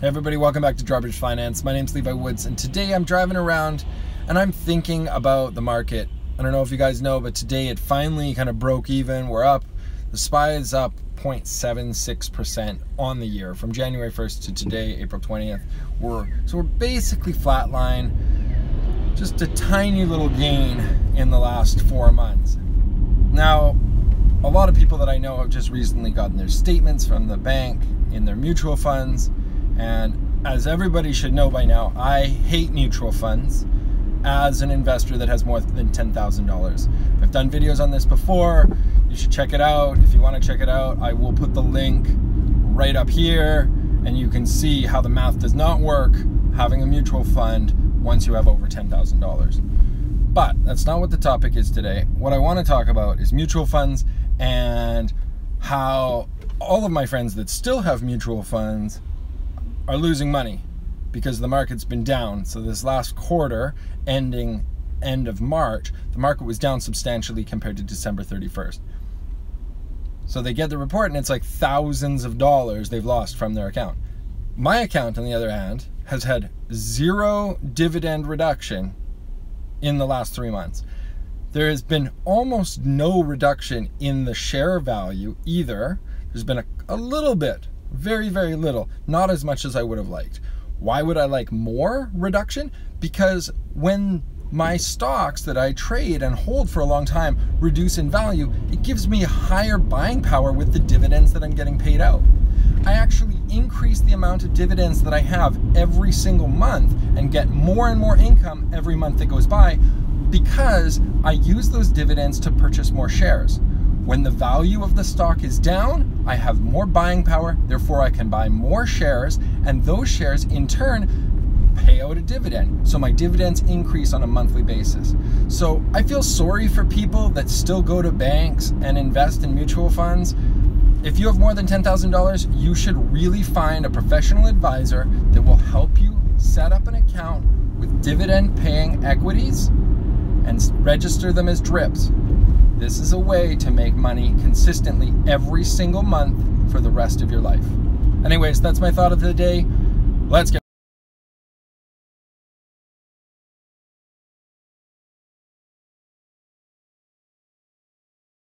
Hey everybody, welcome back to Drawbridge Finance. My name's Levi Woods, and today I'm driving around and I'm thinking about the market. I don't know if you guys know, but today it finally kind of broke even. We're up. The SPY is up 0.76% on the year from January 1st to today, April 20th. So we're basically flatline, just a tiny little gain in the last 4 months. Now, a lot of people that I know have just recently gotten their statements from the bank in their mutual funds. And as everybody should know by now, I hate mutual funds as an investor that has more than $10,000. I've done videos on this before. You should check it out. If you want to check it out, I will put the link right up here, and you can see how the math does not work having a mutual fund once you have over $10,000. But that's not what the topic is today. What I want to talk about is mutual funds and how all of my friends that still have mutual funds are losing money because the market's been down. So this last quarter, ending end of March, the market was down substantially compared to December 31st. So they get the report and it's like thousands of dollars they've lost from their account. My account, on the other hand, has had zero dividend reduction in the last 3 months. There has been almost no reduction in the share value either. There's been a little bit, very, very little, not as much as I would have liked. Why would I like more reduction? Because when my stocks that I trade and hold for a long time reduce in value, it gives me higher buying power with the dividends that I'm getting paid out. I actually increase the amount of dividends that I have every single month and get more and more income every month that goes by because I use those dividends to purchase more shares. When the value of the stock is down, I have more buying power, therefore I can buy more shares, and those shares in turn pay out a dividend. So my dividends increase on a monthly basis. So I feel sorry for people that still go to banks and invest in mutual funds. If you have more than $10,000, you should really find a professional advisor that will help you set up an account with dividend paying equities and register them as drips. This is a way to make money consistently every single month for the rest of your life. Anyways, that's my thought of the day. Let's get